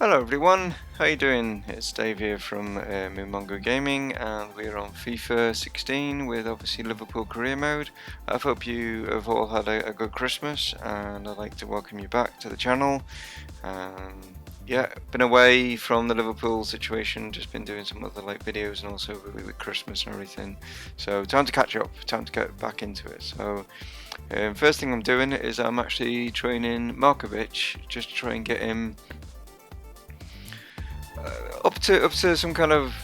Hello everyone, how you doing? It's Dave here from Moonmongo Gaming, and we're on FIFA 16 with obviously Liverpool career mode. I hope you have all had a good Christmas, and I'd like to welcome you back to the channel. Yeah, been away from the Liverpool situation, just been doing some other videos and also with Christmas and everything. So time to catch up, time to get back into it. So first thing I'm doing is I'm actually training Markovic, just to try and get him up to some kind of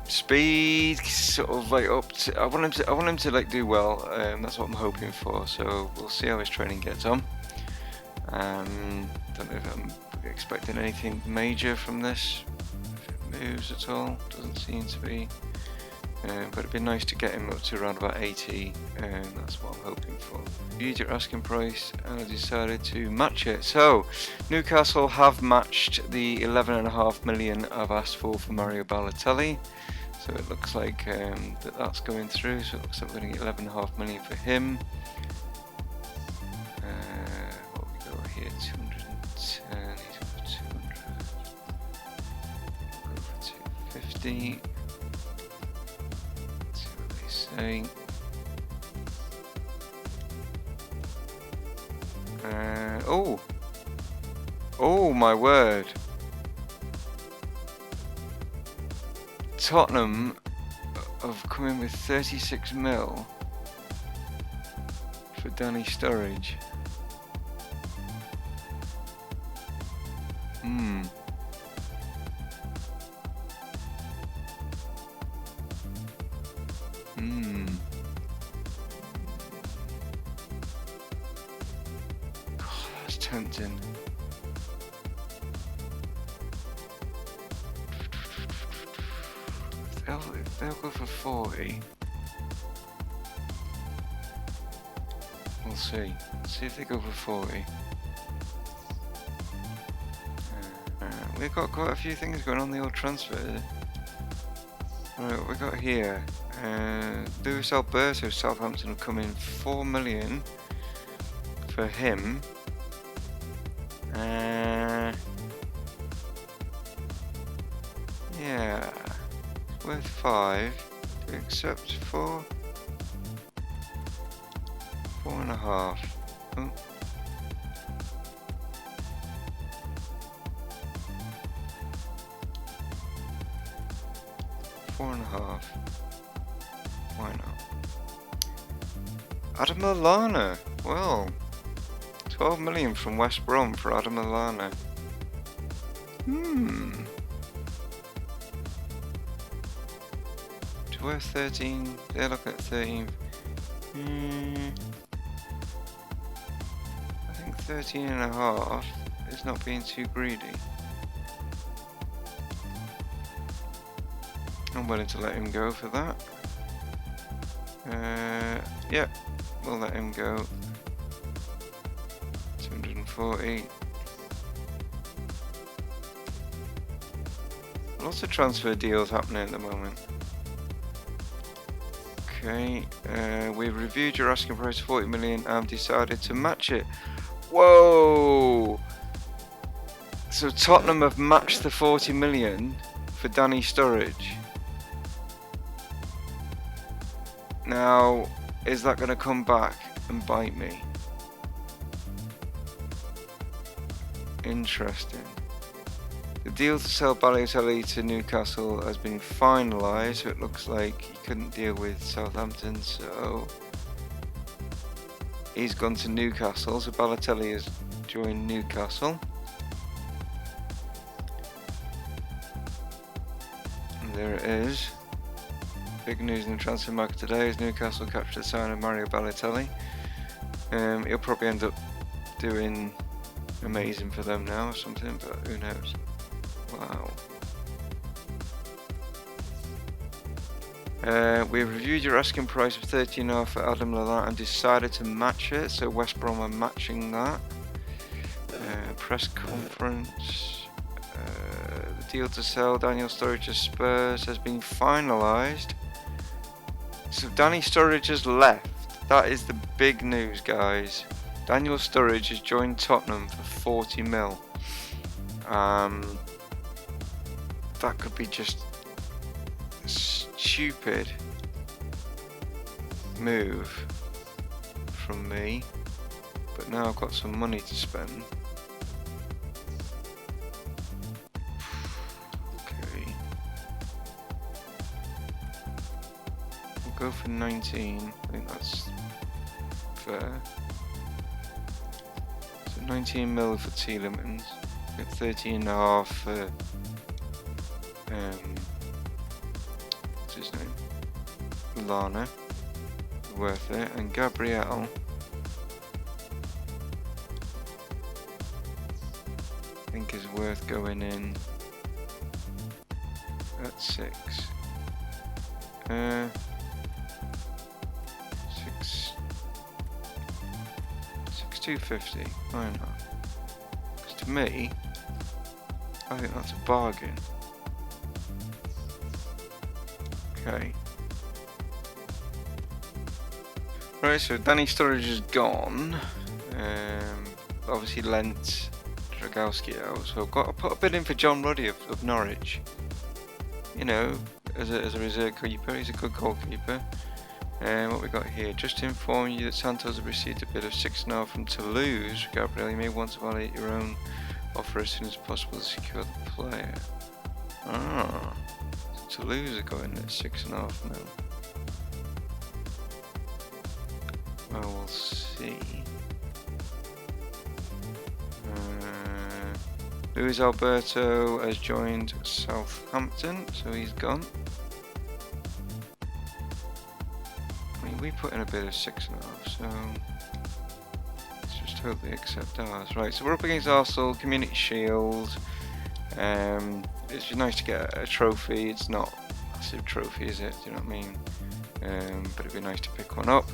speed, sort of up to. I want him to do well. That's what I'm hoping for. So we'll see how his training gets on. Don't know if I'm expecting anything major from this. If it moves at all, doesn't seem to be. But it'd be nice to get him up to around about 80, and that's what I'm hoping for. Viewed your asking price, and I decided to match it. So, Newcastle have matched the 11.5 million I've asked for Mario Balotelli. So it looks like that's going through. So it looks like we're going to get 11.5 million for him. What we got here? 210. He's got 200. Go for 250. Oh my word. Tottenham have come in with 36 mil for Danny Sturridge. God, that's tempting. They'll go for 40. We'll see. See if they go for 40. We've got quite a few things going on the old transfer. Right, what we got here? Luis Alberto, Southampton have come in 4 million for him. Yeah, it's worth 5. Do we accept 4? 4.5. Oh. Why not? Adam Lallana. Well, 12 million from West Brom for Adam Lallana. It's worth 13. They're looking at 13. I think 13.5 is not being too greedy. I'm willing to let him go for that. Yeah, we'll let him go. 240. Lots of transfer deals happening at the moment. Okay, we've reviewed your asking price 40 million and decided to match it. Whoa! So Tottenham have matched the 40 million for Danny Sturridge. Now, is that going to come back and bite me? Interesting. The deal to sell Balotelli to Newcastle has been finalised, so it looks like he couldn't deal with Southampton, so he's gone to Newcastle, so Balotelli has joined Newcastle. And there it is. Big news in the transfer market today is Newcastle captured the sign of Mario Balotelli. He'll probably end up doing amazing for them now or something, but who knows. Wow. We've reviewed your asking price of 13.5 for Adam Lallana and decided to match it, so West Brom are matching that. Press conference. The deal to sell Daniel Sturridge to Spurs has been finalised. So Danny Sturridge has left. That is the big news, guys. Daniel Sturridge has joined Tottenham for 40 mil. that could be just a stupid move from me, but now I've got some money to spend. Okay, we'll go for 19. I think that's fair. So 19 mil for Tielemans, get 13.5 for what's his name? Lana, worth it, and Gabriel. I think is worth going in at 6. 6,250. Why not? Because to me, I think that's a bargain. Okay. Right, so Danny Sturridge is gone. Obviously lent Dragowski out, so I've got to put a bid in for John Ruddy of Norwich. You know, as a reserve keeper, he's a good goalkeeper. What we got here? Just to inform you that Santos have received a bid of 6.5 from Toulouse. Gabriel, you may want to validate your own offer as soon as possible to secure the player. Ah, so Toulouse are going at 6.5 mil. Well, we'll see. Luis Alberto has joined Southampton, so he's gone. I mean, we put in a bid of 6.5, so let's just hope they accept ours. Right, so we're up against Arsenal, Community Shield. It's just nice to get a trophy. It's not a massive trophy, is it? Do you know what I mean? But it'd be nice to pick one up.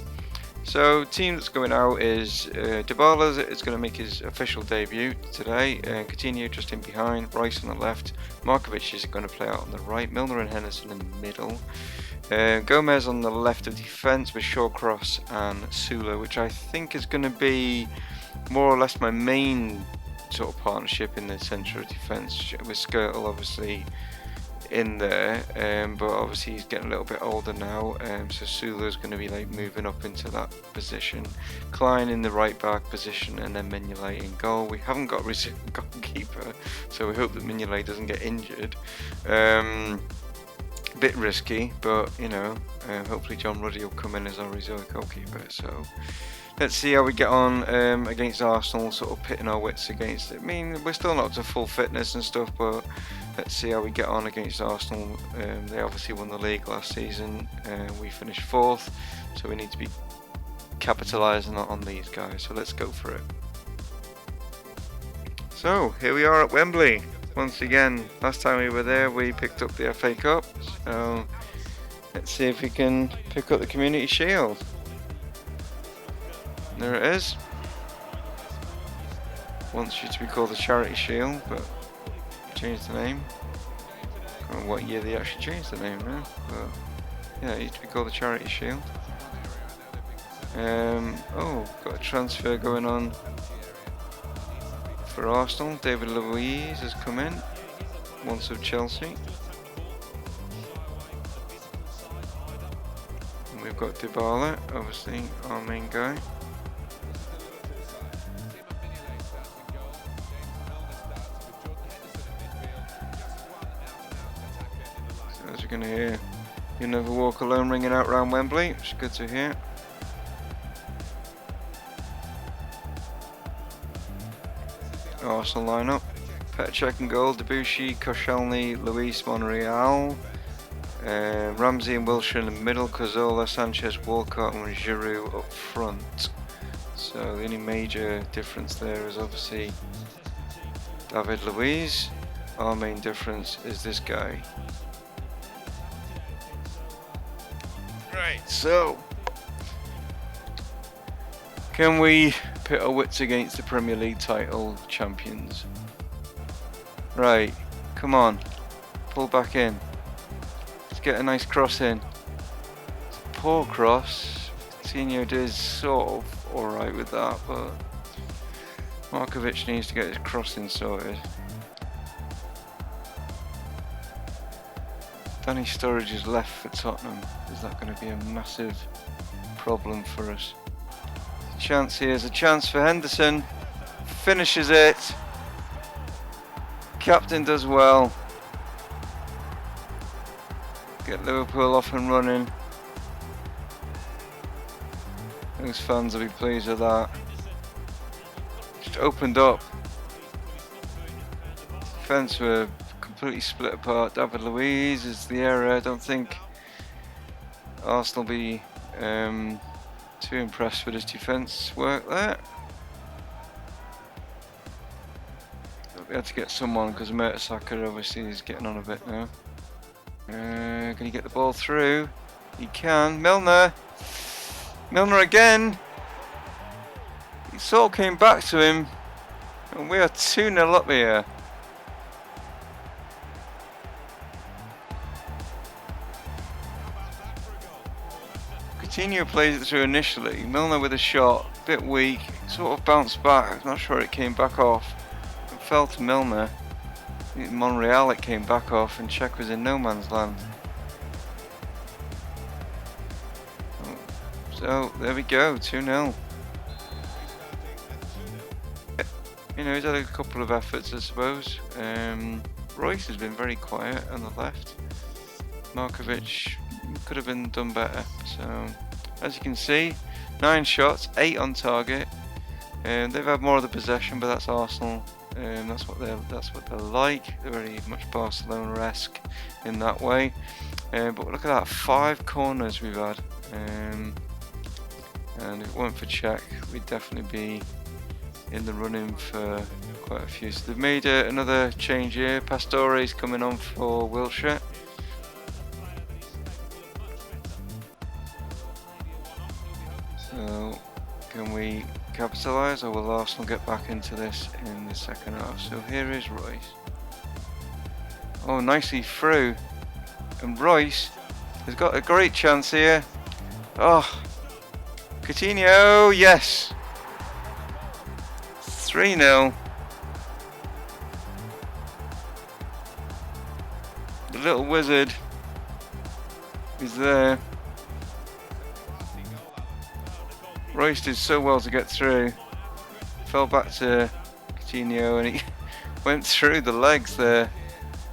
So, team that's going out is Dybala is going to make his official debut today. Coutinho just in behind, Rice on the left, Markovic is going to play out on the right, Milner and Henderson in the middle. Gomez on the left of defence with Shawcross and Sula, which I think is going to be more or less my main sort of partnership in the centre of defence, with Skirtle obviously in there, but obviously he's getting a little bit older now, so Sula's going to be like moving up into that position, Klein in the right back position, and then Mignolet in goal. We haven't got a reserve goalkeeper, so we hope that Mignolet doesn't get injured. Bit risky, but you know, hopefully John Ruddy will come in as our reserve goalkeeper. So let's see how we get on against Arsenal, sort of pitting our wits against it. I mean, we're still not to full fitness and stuff, but let's see how we get on against Arsenal. They obviously won the league last season. We finished 4th, so we need to be capitalising on these guys. So let's go for it. So here we are at Wembley. Once again, last time we were there, we picked up the FA Cup. So let's see if we can pick up the Community Shield. There it is. Wants you to be called the Charity Shield, but changed the name. I don't know what year they actually changed the name now, but yeah, it used to be called the Charity Shield. Oh, got a transfer going on for Arsenal. David Luiz has come in, once of Chelsea. And we've got Dybala, obviously our main guy. So as you're going to hear, You Never Walk Alone ringing out round Wembley, which is good to hear. Arsenal lineup: Petr in goal, Debussy, Koscielny, Luis, Monreal, Ramsey and Wilshere in the middle, Cazorla, Sanchez, Walcott and Giroud up front. So the only major difference there is obviously David Luiz. Our main difference is this guy. Right, so can we pit our wits against the Premier League title champions? Right, come on, pull back in. Let's get a nice cross in. It's a poor cross. Coutinho did sort of alright with that, but Markovic needs to get his crossing sorted. Danny Sturridge is left for Tottenham. Is that going to be a massive problem for us? Chance here is a chance for Henderson. Finishes it. Captain does well. Get Liverpool off and running. Those fans will be pleased with that. Just opened up. Defence were completely split apart. David Luiz is the error. I don't think Arsenal will be too impressed with his defence work there. We had to get someone because Mertesacker obviously is getting on a bit now. Can he get the ball through? He can. Milner again. He sort of came back to him, and we are 2-0 up here. Coutinho plays it through initially. Milner with a shot, a bit weak, sort of bounced back. I'm not sure it came back off. It fell to Milner. In Monreal it came back off, and Czech was in no man's land. So there we go, 2-0. You know, he's had a couple of efforts, I suppose. Royce has been very quiet on the left. Markovic could have been done better. So, as you can see, 9 shots, 8 on target. They've had more of the possession, but that's Arsenal. That's what they're like. They're very much Barcelona-esque in that way. But look at that, 5 corners we've had. And if it weren't for Czech, we'd definitely be in the running for quite a few. So they've made another change here. Pastore's coming on for Wilshere. So can we capitalise, or will Arsenal get back into this in the second half? So here is Royce. Oh, nicely through. And Royce has got a great chance here. Oh, Coutinho, yes. 3-0. The little wizard is there. Royce did so well to get through. Fell back to Coutinho and he went through the legs there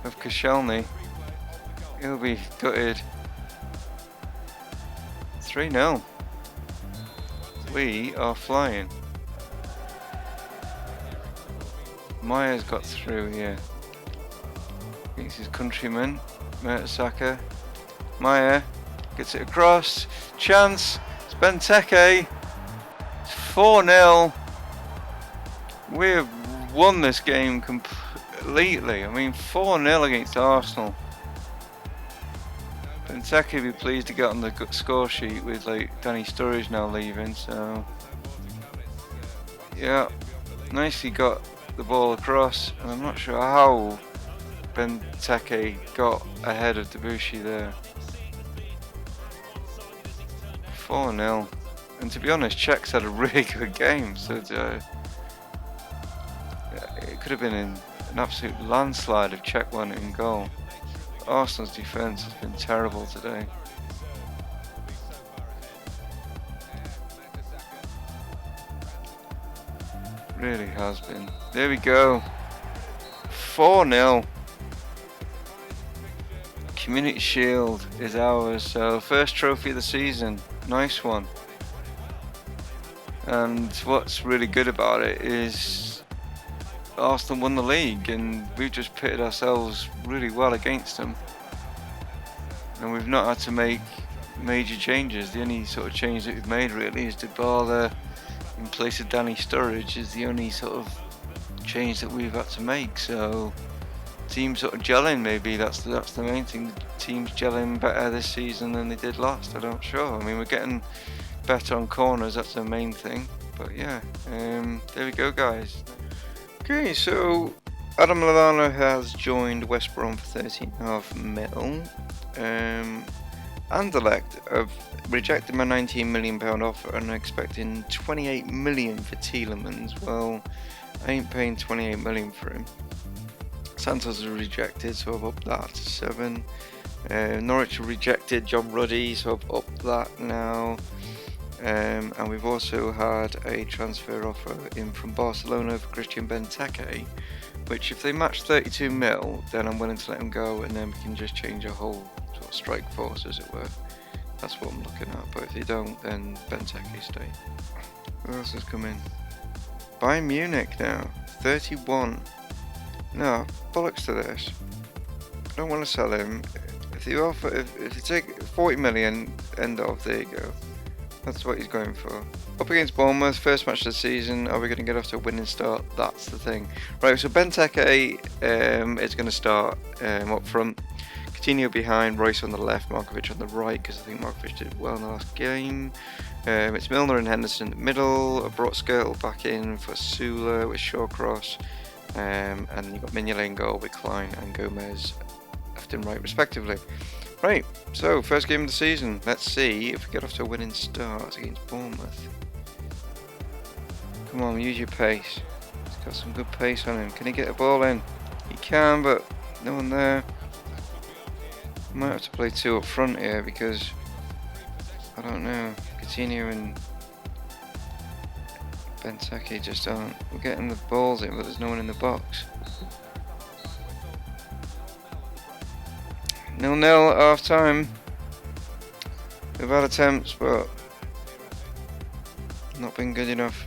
of Koscielny. He'll be gutted. 3-0. We are flying. Maya's got through here. Against his countryman, Mertesacker. Maya gets it across. Chance. It's Benteke. It's 4-0. We have won this game completely. I mean, 4-0 against Arsenal. Benteke will be pleased to get on the score sheet with like Danny Sturridge now leaving. So yeah, nicely got the ball across, and I'm not sure how Benteke got ahead of Debussy there. 4-0, and to be honest, Czech's had a really good game, so it could have been an absolute landslide if Czech won it in goal. Arsenal's defence has been terrible today. Really has been. There we go. 4-0. Community Shield is ours. So first trophy of the season. Nice one. And what's really good about it is Arsenal won the league, and we've just pitted ourselves really well against them. And we've not had to make major changes. The only sort of change that we've made really is Dybala in place of Danny Sturridge is the only sort of change that we've had to make. So team sort of gelling, maybe that's the main thing. The team's gelling better this season than they did last. I'm not sure. I mean, we're getting better on corners, that's the main thing. But yeah, there we go, guys. Okay, so Adam Lallana has joined West Brom for 13.5 mil. Anderlecht have rejected my £19 million offer and are expecting 28 million for Tielemans. Well, I ain't paying 28 million for him. Santos is rejected, so I've upped that to 7. Norwich rejected John Ruddy, so I've upped that now. And we've also had a transfer offer in from Barcelona for Christian Benteke, which if they match 32 mil, then I'm willing to let him go, and then we can just change our whole sort of strike force, as it were. That's what I'm looking at. But if they don't, then Benteke stay. Who else has come in? Bayern Munich now, 31. No, bollocks to this. I don't want to sell him. If you offer, if you take 40 million, end of, there you go. That's what he's going for. Up against Bournemouth, first match of the season. Are we going to get off to a winning start? That's the thing. Right, so Benteke is going to start up front. Coutinho behind, Royce on the left, Markovic on the right, because I think Markovic did well in the last game. It's Milner and Henderson in the middle. I brought Skirtle back in for Sula with Shawcross. And you've got Mignolet in goal with Klein and Gomez left and right respectively. Right, so first game of the season. Let's see if we get off to a winning start against Bournemouth. Come on, use your pace. He's got some good pace on him. Can he get a ball in? He can, but no one there. Might have to play two up front here because I don't know. Coutinho and Benteke just aren't. We're getting the balls in, but there's no one in the box. 0-0 at half time. We've had attempts, but not been good enough.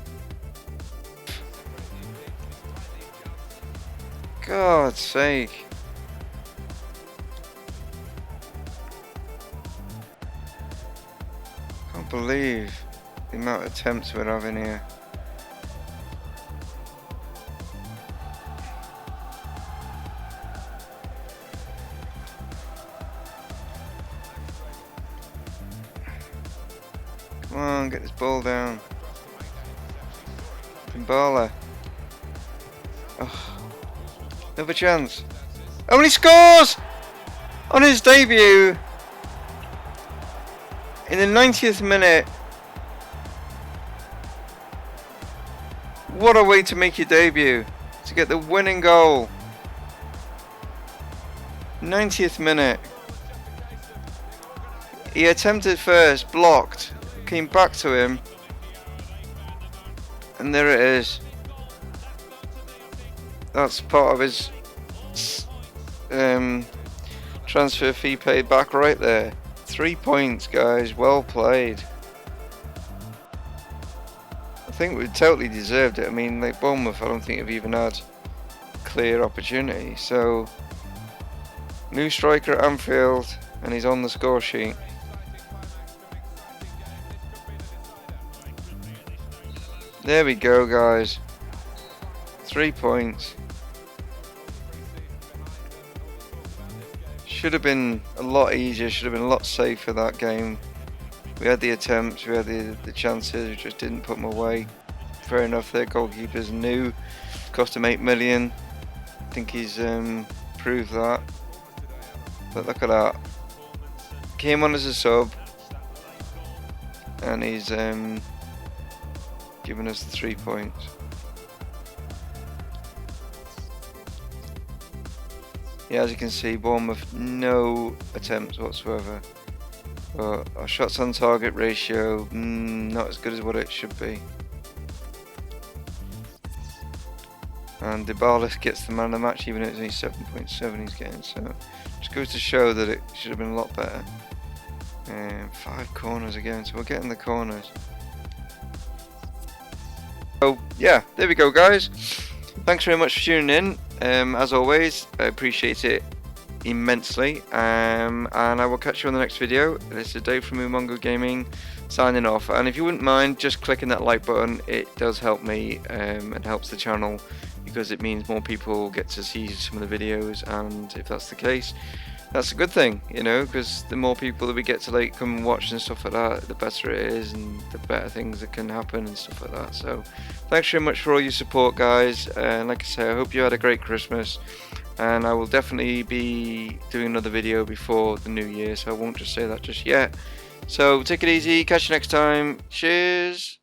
God's sake. Can't believe the amount of attempts we're having here. Come on, get this ball down. Kimbala. Oh, another chance. Oh, and he scores! On his debut! In the 90th minute. What a way to make your debut. To get the winning goal. 90th minute. He attempted first, blocked. Came back to him, and there it is. That's part of his transfer fee paid back right there. 3 points, guys. Well played. I think we totally deserved it. I mean, like Bournemouth, I don't think have even had clear opportunity. So, new striker at Anfield, and he's on the score sheet. There we go, guys. 3 points. Should have been a lot easier, should have been a lot safer that game. We had the attempts, we had the chances, we just didn't put them away. Fair enough, their goalkeeper's new. Cost him 8 million. I think he's proved that. But look at that. Came on as a sub. And he's giving us the 3 points. Yeah, as you can see, Bournemouth, no attempts whatsoever. But our shots on target ratio, not as good as what it should be. And Dybala gets the man of the match, even though it's only 7.7 he's getting. So just goes to show that it should have been a lot better. 5 corners again, so we're getting the corners. So yeah, there we go, guys. Thanks very much for tuning in. As always, I appreciate it immensely. And I will catch you on the next video. This is Dave from Umongo Gaming signing off. And if you wouldn't mind just clicking that like button, it does help me and helps the channel, because it means more people get to see some of the videos. And if that's the case, that's a good thing, you know, because the more people that we get to like come and watch and stuff like that, the better it is and the better things that can happen and stuff like that. So thanks very much for all your support, guys, and like I say, I hope you had a great Christmas, and I will definitely be doing another video before the new year, so I won't just say that just yet. So take it easy, catch you next time, cheers.